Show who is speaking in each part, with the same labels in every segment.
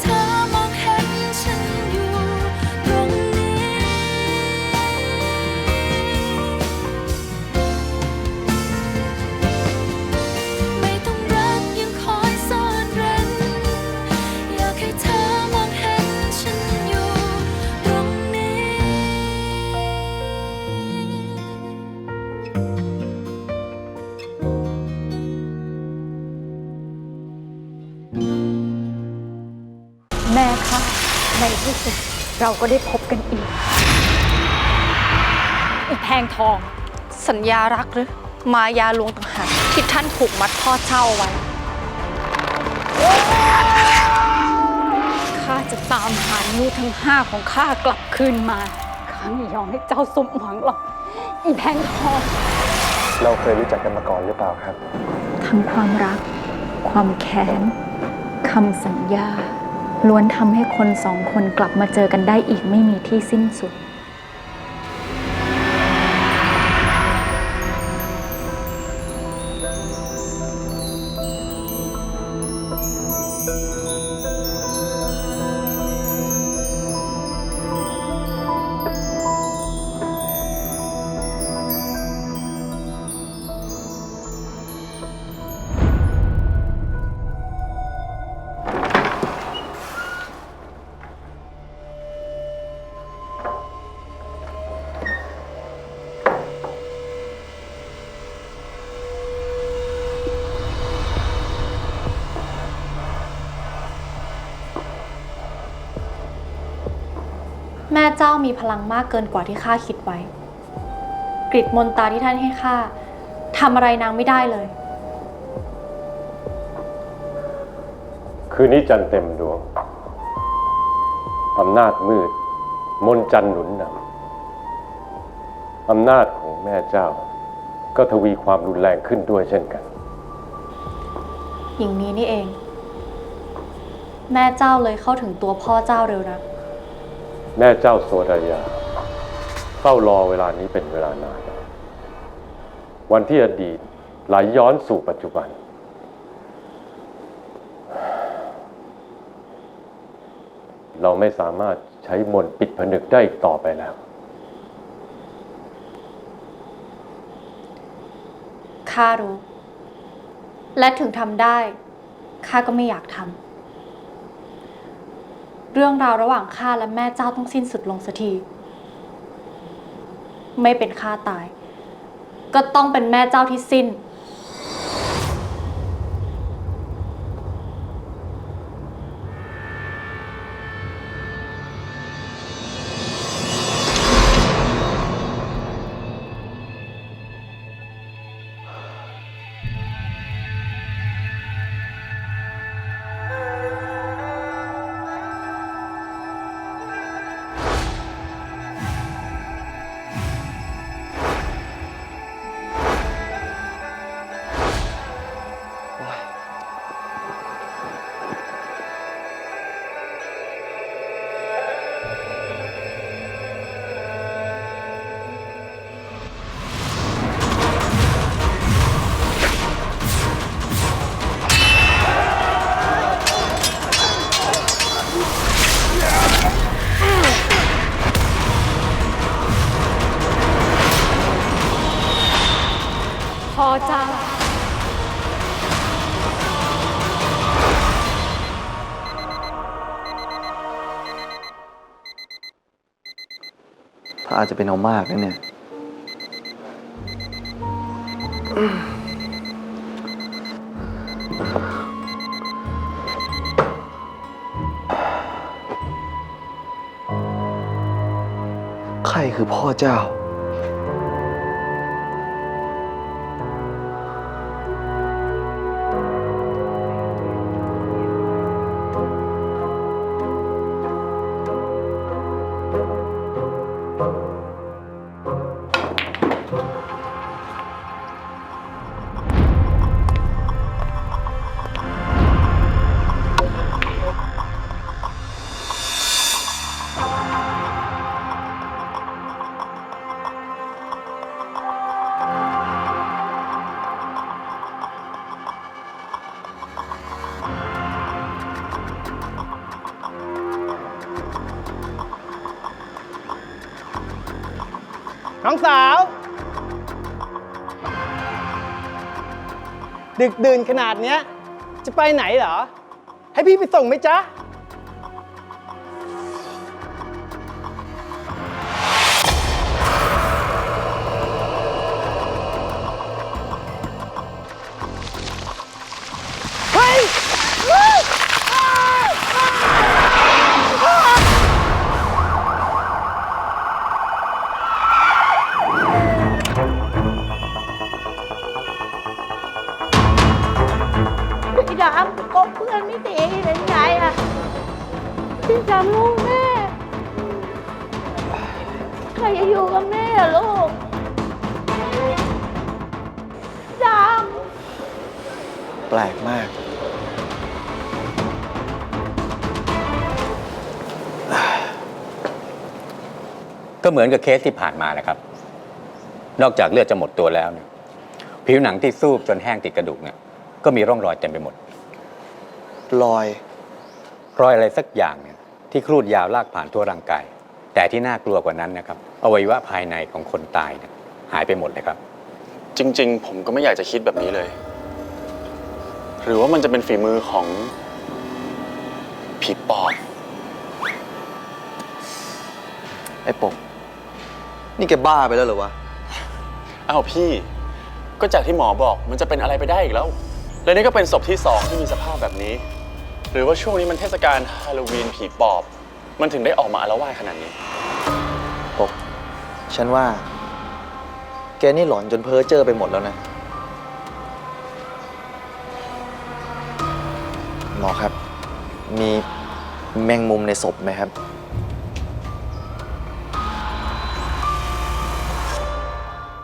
Speaker 1: ธอมองเห็นฉันอยู่ตรงนี้ไม่ต้องรักยังคอยซ่อนเร้นอยากให้เธอมองเห็นฉันอยู่ตรงนี้แม่คะในที่สุดเราก็ได้พบกันอีกแพงทองสัญญารักหรือมายาลวงต่างหากที่ท่านผูกมัดพ่อเจ้าไว้ข้าจะตามหาลูกทั้ง5ของข้ากลับคืนมาข้าไม่ยอมให้เจ้าสมหวังหรอกอีแพงทอง
Speaker 2: เราเคยรู้จักกันมาก่อนหรือเปล่าครับ
Speaker 3: ทั้งความรักความแค้นคำสัญญาล้วนทำให้คน2 คนกลับมาเจอกันได้อีกไม่มีที่สิ้นสุด
Speaker 4: แม่เจ้ามีพลังมากเกินกว่าที่ข้าคิดไว้กฤตมนตราที่ท่านให้ข้าทำอะไรนางไม่ได้เลย
Speaker 5: คืนนี้จันทร์เต็มดวงอำนาจมืดมนจันทร์หนุนนำอำนาจของแม่เจ้าก็ทวีความรุนแรงขึ้นด้วยเช่นกัน
Speaker 4: อย่างนี้นี่เองแม่เจ้าเลยเข้าถึงตัวพ่อเจ้าเร็วนะ
Speaker 5: แม่เจ้าโสดายาเฝ้ารอเวลานี้เป็นเวลานานวันที่อดีตไหลย้อนสู่ปัจจุบันเราไม่สามารถใช้มนต์ปิดผนึกได้อีกต่อไปแล้ว
Speaker 4: ข้ารู้และถึงทำได้ข้าก็ไม่อยากทำเรื่องราวระหว่างข้าและแม่เจ้าต้องสิ้นสุดลงสักทีไม่เป็นข้าตายก็ต้องเป็นแม่เจ้าที่สิ้นพ่อเจ้า
Speaker 2: ถ้าอาจจะเป็นเอามากนะเนี่ยใครคือพ่อเจ้า
Speaker 6: น้องสาว ดึกดื่นขนาดเนี้ยจะไปไหนเหรอ ให้พี่ไปส่งไหมจ๊ะ เฮ้ย
Speaker 7: พี่ดำก็เพื่อนไม่ดีเป็นไงอะพี่จำลูกแม่ ใครจะอยู่กับแม่อะลูกด
Speaker 2: แปลกมาก
Speaker 8: ก็เหมือนกับเคสที่ผ่านมานะครับ นอกจากเลือดจะหมดตัวแล้วเนี่ยผิวหนังที่ซูบจนแห้งติดกระดูกเนี่ยก็มีร่องรอยเต็มไปหมด
Speaker 2: รอย
Speaker 8: รอยอะไรสักอย่างเนี่ยที่ครูดยาวลากผ่านทั่วร่างกาย แต่ที่น่ากลัวกว่านั้นนะครับอวัยวะภายในของคนตายเนี่ยหายไปหมดเลยครับ
Speaker 9: จริงๆ ผมก็ไม่อยากจะคิดแบบนี้เลย หรือว่ามันจะเป็นฝีมือของผีปอบ
Speaker 2: ไอ้ปก นี่แกบ้าไปแล้วเหรอวะ
Speaker 9: อ้าวพี่ ก็จากที่หมอบอกมันจะเป็นอะไรไปได้อีกแล้ว และนี่ก็เป็นศพที่2ที่มีสภาพแบบนี้ หรือว่าช่วงนี้มันเทศกาลฮาโลวีนผีปอบ มันถึงได้ออกมาอาละวาดขนาดนี้
Speaker 2: ปก ฉันว่า แกนี่หลอนจนเพ้อเจ้อไปหมดแล้วนะ หมอครับ มีแมงมุมในศพไหมครับ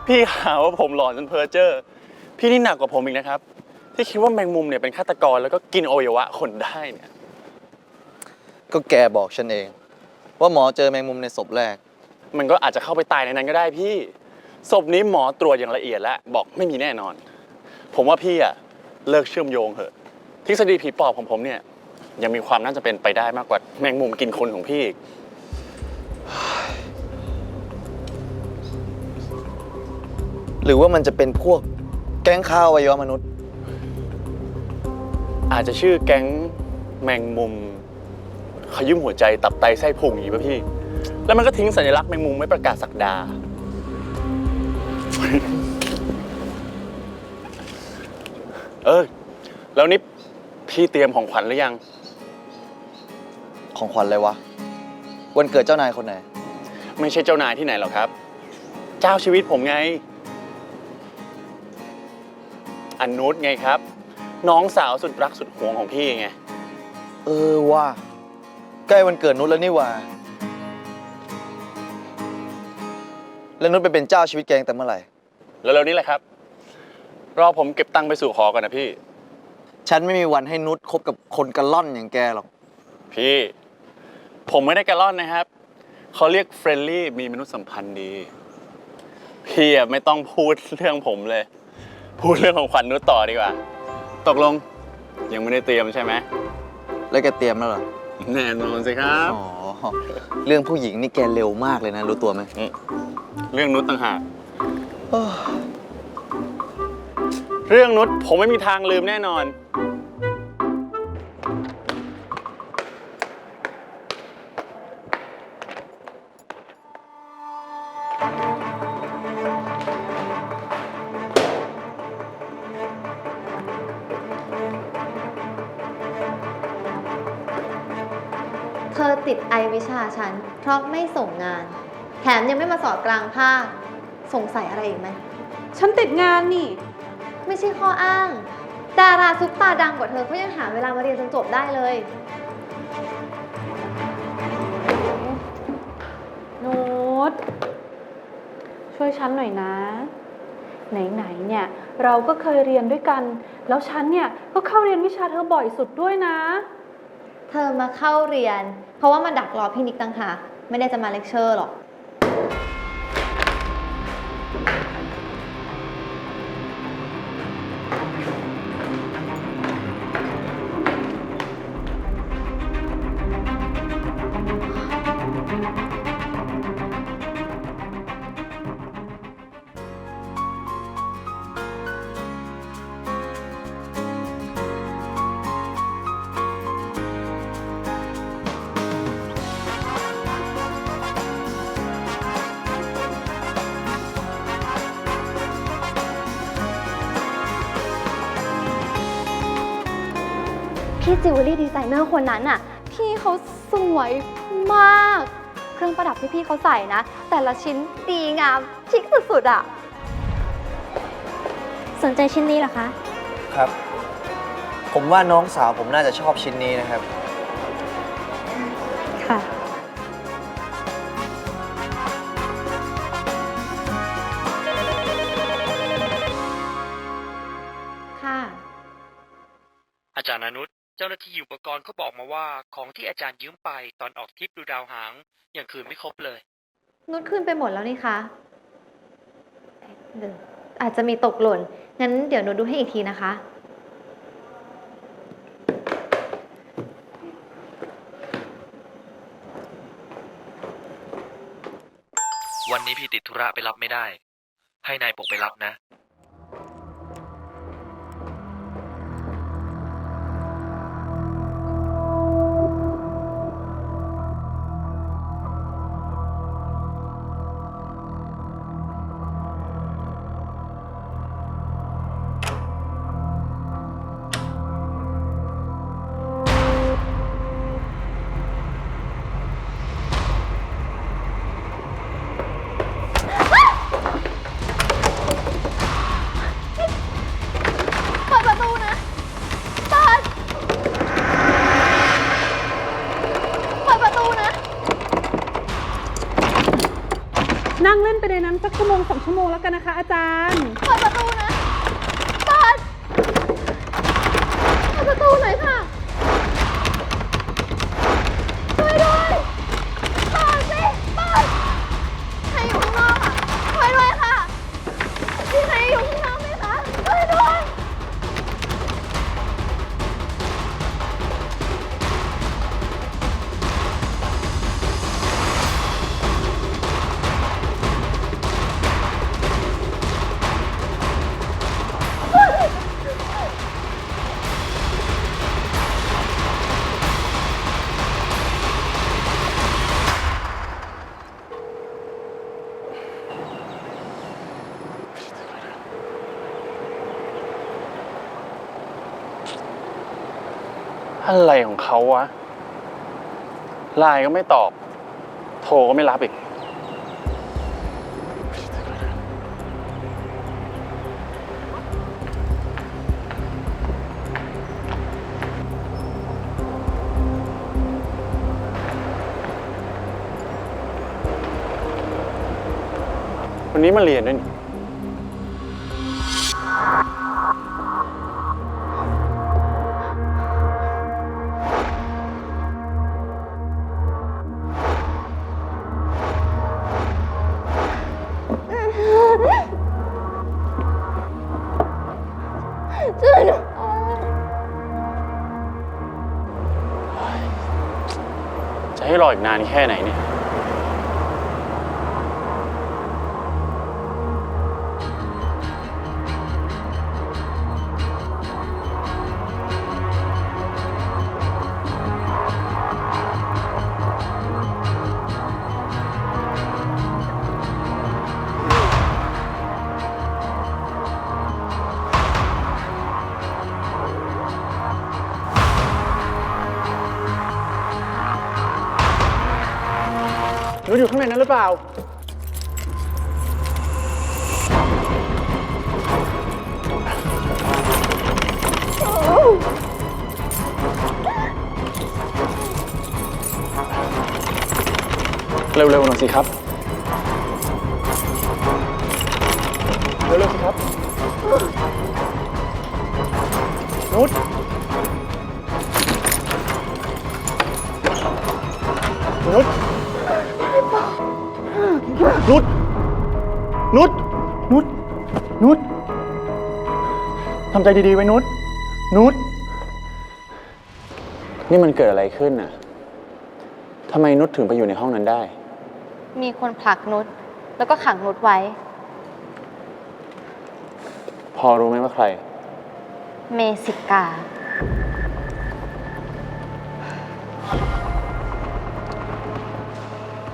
Speaker 9: พี่หาว่าผมหลอนจนเพ้อเจ้อพี่นี่หนักกว่าผมอีกนะครับ ที่คิดว่าแมงมุมเนี่ยเป็นฆาตกรแล้วก็กินอวัยวะคนได้เนี่ย
Speaker 2: ก็แกบอกฉันเอง ว่าหมอเจอแมงมุมในศพแรก
Speaker 9: มันก็อาจจะเข้าไปตายในนั้นก็ได้พี่ศพนี้หมอตรวจอย่างละเอียดแล้วบอกไม่มีแน่นอน ผมว่าพี่อะเลิกเชื่อมโยงเถอะทฤษฎีผีปอบของผมเนี่ยยังมีความน่าจะเป็นไปได้มากกว่าแมงมุมกินคนของพี่อีก
Speaker 2: หรือว่ามันจะเป็นพวกแก๊งฆ่าอวัยวะมนุษย์
Speaker 9: อาจจะชื่อแก๊งแมงมุมขยุ่มหัวใจตับไตไส้พุงอย่างนี้ป่ะพี่ แล้วมันก็ทิ้งสัญลักษณ์แมงมุมไม่ประกาศศักดา แล้วนี่พี่เตรียมของขวัญหรือยัง
Speaker 2: ของขวัญอะไรวะ วันเกิดเจ้านายคนไหน
Speaker 9: ไม่ใช่เจ้านายที่ไหนหรอกครับ เจ้าชีวิตผมไงอนุชไงครับ น้องสาวสุดรักสุดหวงของพี่ไง
Speaker 2: เออว่าใกล้วันเกิดนุชแล้วนี่ว่า แล้วนุชไปเป็นเจ้าชีวิตแกงแต่เมื่อไหร่
Speaker 9: แล้วเร็วนี้แหละครับ รอผมเก็บตังค์ไปสู่ขอก่อนนะพี่
Speaker 2: ฉันไม่มีวันให้นุชคบกับคนกระล่อนอย่างแกหรอก
Speaker 9: พี่ ผมไม่ได้กระล่อนนะครับ เขาเรียกเฟรนลี่มีมนุษยสัมพันธ์ดี พี่ไม่ต้องพูดเรื่องผมเลย พูดเรื่องของขวัญนุชต่อดีกว่า ตกลงยังไม่ได้เตรียมใช่ไหม
Speaker 2: แล้วแกเตรียมแล้วเหรอ
Speaker 9: แน่นอนสิครับ
Speaker 2: อ๋อ เรื่องผู้หญิงนี่แกเร็วมากเลยนะ รู้ตัวไหม
Speaker 9: เรื่องนุชต่างหากเรื่องนุชผมไม่มีทางลืมแน่นอน
Speaker 10: เธอติดไอวิชาฉัน เพราะไม่ส่งงาน แถมยังไม่มาสอบกลางภาคสงสัยอะไรอีกไหม
Speaker 7: ฉันติดงานนี่
Speaker 10: ไม่ใช่ข้ออ้าง ดาราซุปตาดังกว่าเธอเขายังหาเวลามาเรียนจนจบได้เลย
Speaker 7: โน้ตช่วยฉันหน่อยนะ ไหนๆเนี่ยเราก็เคยเรียนด้วยกัน แล้วฉันเนี่ยก็เข้าเรียนวิชาเธอบ่อยสุดด้วยนะ
Speaker 10: เธอมาเข้าเรียน เพราะว่ามาดักรอพี่นิกต่างหากไม่ได้จะมาเลคเชอร์หรอก พี่จิวเวลรี่ดีไซเนอร์คนนั้นน่ะ พี่เขาสวยมาก เครื่องประดับที่พี่เขาใส่นะ แต่ละชิ้นดีงามชิคสุดๆอ่ะ
Speaker 4: สนใจชิ้นนี้เหรอคะ
Speaker 2: ครับ ผมว่าน้องสาวผมน่าจะชอบชิ้นนี้นะครับ
Speaker 4: ค่ะ
Speaker 10: ค่ะ
Speaker 11: อาจารย์อนุชเจ้าหน้าที่อุปกรณ์เขาบอกมาว่าของที่อาจารย์ยืมไปตอนออกทริปดูดาวหางยังคืนไม่ครบเลย
Speaker 10: นุชคืนไปหมดแล้วนี่คะเดี๋ยวอาจจะมีตกหล่น งั้นเดี๋ยวนุชดูให้อีกทีนะคะ
Speaker 11: วันนี้พี่ติดธุระไปรับไม่ได้ ให้นายปกไปรับนะ
Speaker 10: เปิดประตูนะเปิดประตูนะ
Speaker 7: นั่งเล่นไปในนั้นสักชั่วโมง2 ชั่วโมงแล้วกันนะคะอาจารย์
Speaker 10: เปิดประตูนะเปิดประตูหน่อยค่ะ ช่วยด้วยเปิดสิเปิดใครอยู่ข้างนอกอ่ะช่วยด้วยค่ะพี่ใครอยู่ข้างนอกไหมคะช่วยด้วย
Speaker 9: อะไรของเขาวะ ไลน์ก็ไม่ตอบ โทรก็ไม่รับอีก วันนี้มาเรียนด้วยนี่
Speaker 10: ช่วยด้วย
Speaker 9: จะให้รออีกนานแค่ไหนเนี่ย นุชอยู่ข้างในนั้นหรือเปล่า เร็วๆหน่อยสิครับ เร็วๆสิครับ นุชนุช นุช นุช นุช นุช ทำใจดีๆไว้นุช นุช นี่มันเกิดอะไรขึ้นน่ะ ทำไมนุชถึงไปอยู่ในห้องนั้นได้
Speaker 10: มีคนผลักนุชแล้วก็ขังนุชไว้
Speaker 9: พอรู้ไหมว่าใคร
Speaker 10: เมสิกา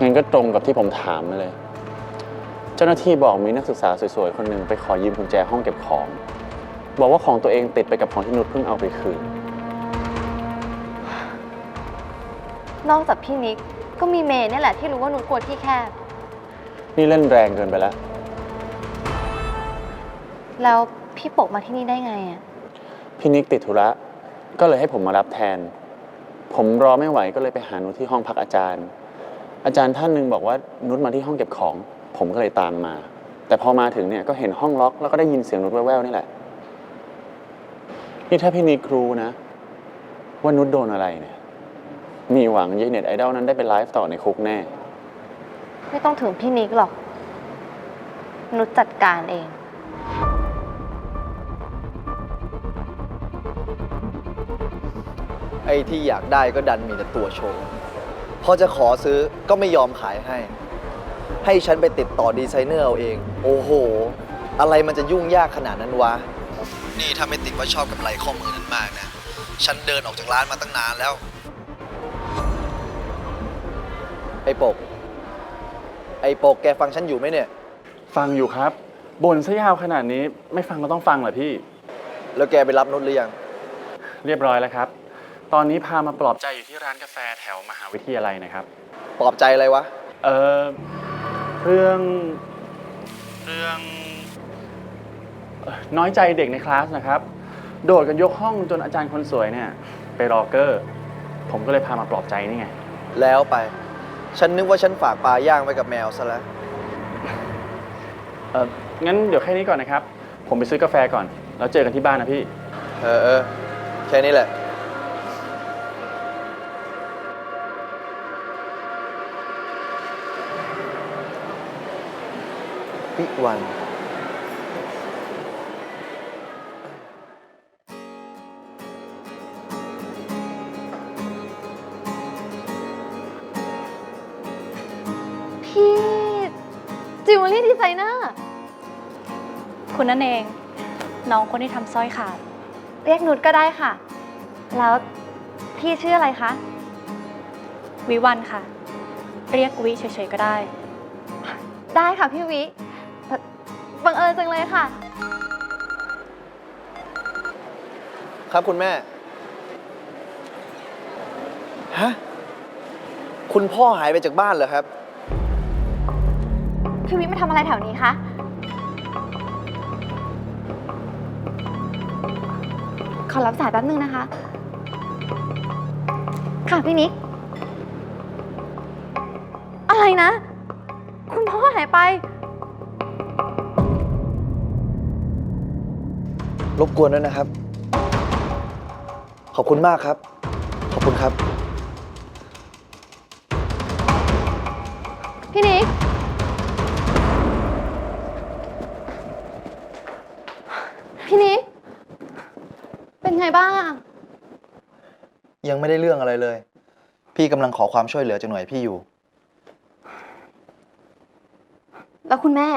Speaker 9: งั้นก็ตรงกับที่ผมถามมาเลย เจ้าหน้าที่บอกมีนักศึกษาสวยๆคนหนึ่งไปขอยืมกุญแจห้องเก็บของ บอกว่าของตัวเองติดไปกับของที่นุชเพิ่งเอาไปคืน
Speaker 10: นอกจากพี่นิกก็มีเมย์เนี่ยแหละที่รู้ว่านุชกลัวที่แคบ
Speaker 9: นี่เล่นแรงเกินไปแล้ว
Speaker 10: แล้วพี่ปกมาที่นี่ได้ไงอ่ะ
Speaker 9: พี่นิกติดธุระ ก็เลยให้ผมมารับแทน ผมรอไม่ไหวก็เลยไปหานุชที่ห้องพักอาจารย์ อาจารย์ท่านหนึ่งบอกว่านุชมาที่ห้องเก็บของ ผมก็เลยตามมา แต่พอมาถึงเนี่ยก็เห็นห้องล็อกแล้วก็ได้ยินเสียงนุชแว่วๆนี่แหละ นี่ถ้าพี่นิกรู้นะ ว่านุชโดนอะไรเนี่ย มีหวังยายเน็ตไอดอลนั้นได้ไปไลฟ์ต่อในคุกแน่
Speaker 10: ไม่ต้องถึงพี่นิกหรอก นุชจัดการเอง
Speaker 2: ไอ้ที่อยากได้ก็ดันมีแต่ตัวโชว์ พอจะขอซื้อก็ไม่ยอมขายให้ ให้ฉันไปติดต่อดีไซเนอร์เอาเอง โอ้โห อะไรมันจะยุ่งยากขนาดนั้นวะ นี่ถ้าไม่ติดว่าชอบกับไหลข้อมือนั้นมากนะ ฉันเดินออกจากร้านมาตั้งนานแล้ว ไอ้ปก แกฟังฉันอยู่ไหมเนี่ย
Speaker 9: ฟังอยู่ครับบ่นซะยาวขนาดนี้ไม่ฟังก็ต้องฟังเหรอพี่
Speaker 2: แล้วแกไปรับนุชหรือยัง
Speaker 9: เรียบร้อยแล้วครับ ตอนนี้พามาปลอบใจอยู่ที่ร้านกาแฟแถวมหาวิทยาลัยนะครับ
Speaker 2: ปลอบใจอะไรวะ
Speaker 9: เรื่องน้อยใจเด็กในคลาสนะครับ โดดกันยกห้องจนอาจารย์คนสวยเนี่ยไปรอเกอร์ ผมก็เลยพามาปลอบใจนี่ไง
Speaker 2: แล้วไป ฉันนึกว่าฉันฝากปลาย่างไว้กับแมวซะแล้ว
Speaker 9: งั้นเดี๋ยวแค่นี้ก่อนนะครับ ผมไปซื้อกาแฟก่อน แล้วเจอกันที่บ้านนะพี่
Speaker 2: แค่นี้แหละ วิวัน
Speaker 10: พี่จิวเวลรี่ดีไซเนอร์
Speaker 4: คุณนั่นเอง น้องคนที่ทำสร้อยขาด
Speaker 10: เรียกนุชก็ได้ค่ะ แล้วพี่ชื่ออะไรคะ
Speaker 4: วิวันค่ะ เรียกวิเฉยๆก็ได้
Speaker 10: ได้ค่ะพี่วิบังเอิญจังเลยค่ะ
Speaker 2: ครับคุณแม่ ฮะ คุณพ่อหายไปจากบ้านเหรอครับ
Speaker 10: พี่วิมาทำอะไรแถวนี้คะ ขอรับสายแป๊บนึงนะคะ ค่ะพี่นิก อะไรนะ คุณพ่อหายไป
Speaker 2: รบกวนด้วยนะครับ ขอบคุณมากครับ ขอบคุณครับ
Speaker 10: พี่นิก พี่นิก เป็นไงบ้าง
Speaker 2: ยังไม่ได้เรื่องอะไรเลย พี่กำลังขอความช่วยเหลือจากหน่วยพี่อยู่
Speaker 10: แล้วคุณแม่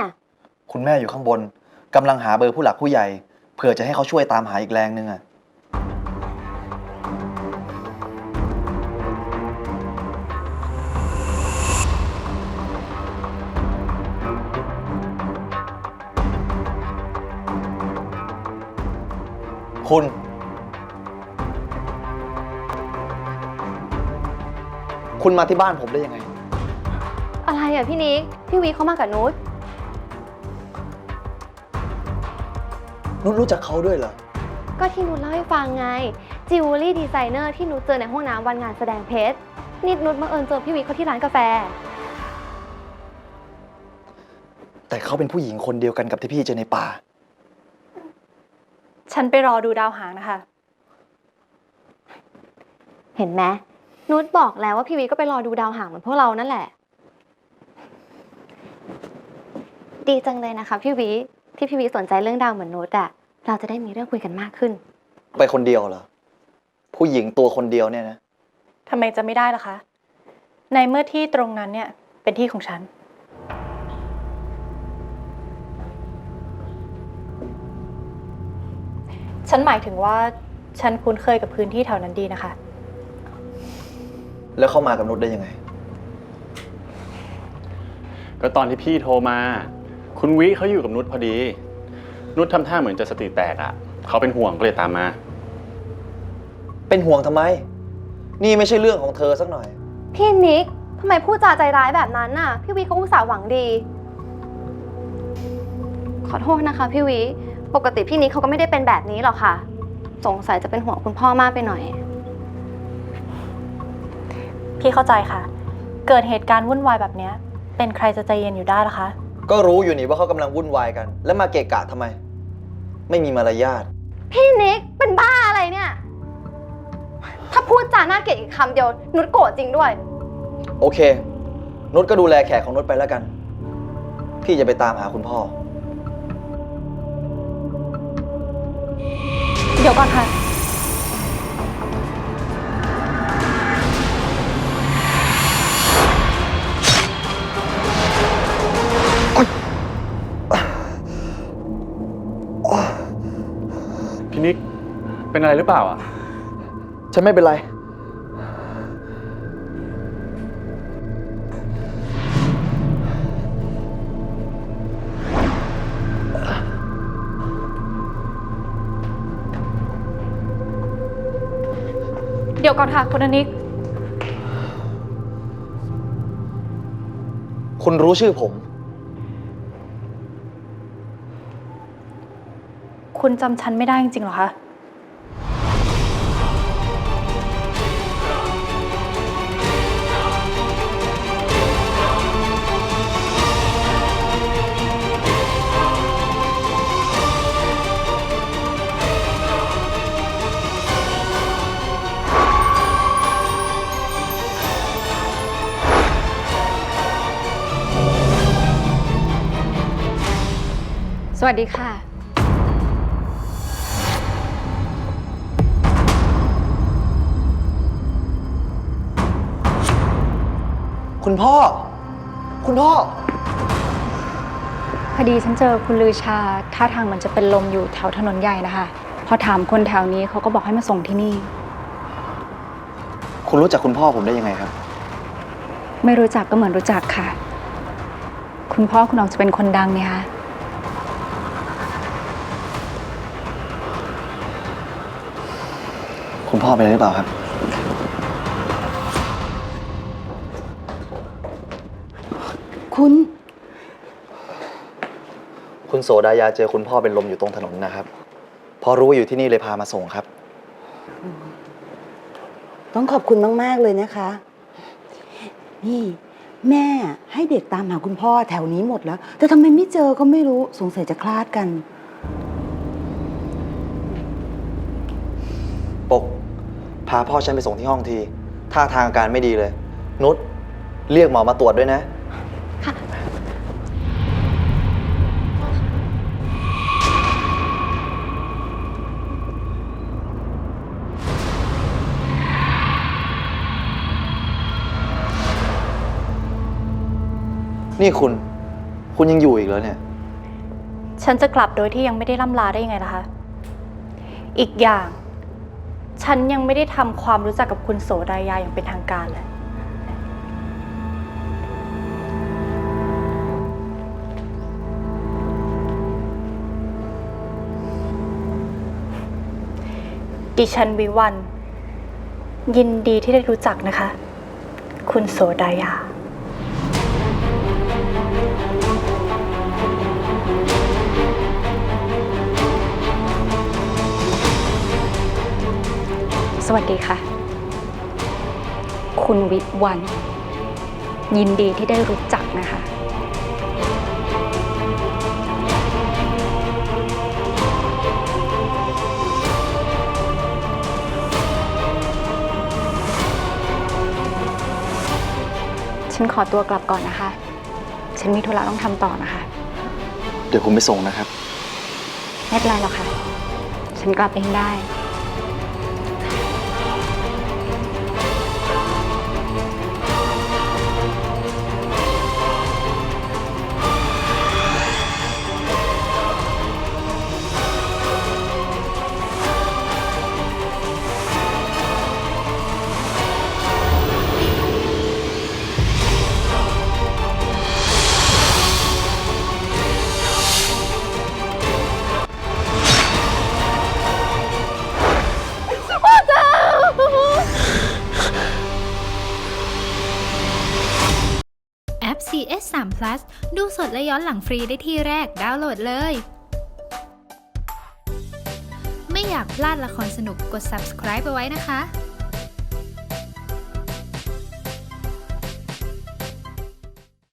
Speaker 2: คุณแม่อยู่ข้างบนกำลังหาเบอร์ผู้หลักผู้ใหญ่เผื่อจะให้เขาช่วยตามหาอีกแรงนึงอะคุณมาที่บ้านผมได้ยังไง
Speaker 10: อะไรอ่ะพี่นิก พี่วิเขามากับนุช
Speaker 2: นุชรู้จักเขาด้วยเหรอ
Speaker 10: ก็ที่นุชเล่าให้ฟังไง จิวเวลรี่ดีไซเนอร์ที่นุชเจอในห้องน้ำวันงานแสดงเพชรนิดนุชบังเอิญเจอพี่วิเขาที่ร้านกาแฟ
Speaker 2: แต่เขาเป็นผู้หญิงคนเดียวกันกับที่พี่เจอในป่า
Speaker 4: ฉันไปรอดูดาวหางนะคะ
Speaker 10: เห็นไหมนุชบอกแล้วว่าพี่วิก็ไปรอดูดาวหางเหมือนพวกเรานั่นแหละ ดีจังเลยนะคะพี่วิที่พี่วิสนใจเรื่องดาวเหมือนนุชอะเราจะได้มีเรื่องคุยกันมากขึ้น
Speaker 2: ไปคนเดียวเหรอ ผู้หญิงตัวคนเดียวเนี่ยนะ
Speaker 4: ทำไมจะไม่ได้ล่ะคะ ในเมื่อที่ตรงนั้นเนี่ยเป็นที่ของฉัน ฉันหมายถึงว่าฉันคุ้นเคยกับพื้นที่แถวนั้นดีนะคะ
Speaker 2: แล้วเข้ามากับนุชได้ยังไง
Speaker 9: ก็ตอนที่พี่โทรมา คุณวิเขาอยู่กับนุชพอดี นุชทำท่าเหมือนจะสติแตกอ่ะ เขาเป็นห่วงก็เลยตามมา
Speaker 2: เป็นห่วงทำไม นี่ไม่ใช่เรื่องของเธอสักหน่อย
Speaker 10: พี่นิกทำไมพูดจาใจร้ายแบบนั้นน่ะ พี่วิเขาอุตส่าห์หวังดี ขอโทษนะคะพี่วิปกติพี่นิกเขาก็ไม่ได้เป็นแบบนี้หรอกค่ะ สงสัยจะเป็นห่วงคุณพ่อมากไปหน่อย
Speaker 4: พี่เข้าใจค่ะ เกิดเหตุการณ์วุ่นวายแบบเนี้ยเป็นใครจะใจเย็นอยู่ได้ล่ะคะ
Speaker 2: ก็รู้อยู่นี่ว่าเขากำลังวุ่นวายกัน แล้วมาเกะกะทำไม ไม่มีมารยาท
Speaker 10: พี่นิกเป็นบ้าอะไรเนี่ย ถ้าพูดจาน่าเกลียดอีกคำเดียวนุชโกรธจริงด้วย
Speaker 2: โอเค นุชก็ดูแลแขกของนุชไปแล้วกัน พี่จะไปตามหาคุณพ่อ
Speaker 4: เดี๋ยวก่อนค่ะ
Speaker 9: พี่นิก เป็นอะไรหรือเปล่าอ่ะ
Speaker 2: ฉันไม่เป็นไร
Speaker 4: เดี๋ยวก่อนค่ะคุณอนิก
Speaker 2: คุณรู้ชื่อผม
Speaker 4: คุณจำฉันไม่ได้จริงๆเหรอคะ
Speaker 3: สวัสดีค่ะ
Speaker 2: คุณพ่อ คุณพ่อ
Speaker 3: พอดีฉันเจอคุณลือชาท่าทางเหมือนจะเป็นลมอยู่แถวถนนใหญ่นะคะ พอถามคนแถวนี้เขาก็บอกให้มาส่งที่นี่
Speaker 2: คุณรู้จักคุณพ่อผมได้ยังไงครับ
Speaker 3: ไม่รู้จักก็เหมือนรู้จักค่ะ คุณพ่อคุณออกจะเป็นคนดังเนี่ยคะ
Speaker 2: คุณพ่อเป็นอะไรหรือเปล่าครับ คุณโสดายาเจอคุณพ่อเป็นลมอยู่ตรงถนนนะครับ พอรู้ว่าอยู่ที่นี่เลยพามาส่งครับ
Speaker 12: ต้องขอบคุณมากๆเลยนะคะ นี่แม่ให้เด็กตามหาคุณพ่อแถวนี้หมดแล้ว แต่ทำไมไม่เจอก็ไม่รู้สงสัยจะคลาดกัน
Speaker 2: ปก พาพ่อฉันไปส่งที่ห้องที ท่าทางอาการไม่ดีเลย นุชเรียกหมอมาตรวจด้วยนะ นี่คุณยังอยู่อีกเหรอเนี่ย
Speaker 4: ฉันจะกลับโดยที่ยังไม่ได้ล่ำลาได้ยังไงล่ะคะ อีกอย่าง ฉันยังไม่ได้ทำความรู้จักกับคุณโสดายาอย่างเป็นทางการเลย ดิฉันวิวัน ยินดีที่ได้รู้จักนะคะ คุณโสดายา
Speaker 3: สวัสดีค่ะ คุณวิวัน ยินดีที่ได้รู้จักนะคะ ฉันขอตัวกลับก่อนนะคะ ฉันมีธุระต้องทำต่อนะคะ
Speaker 2: เดี๋ยวผมไปส่งนะครับ
Speaker 3: ไม่เป็นไรหรอกค่ะ ฉันกลับเองได้
Speaker 2: ค
Speaker 13: 3 ดูสดและย้อนหลังฟรีได้ที่แรกดาวน์โหลดเลย ไม่อยากพลาดละครสนุกกด subscribe เอาไว้นะคะ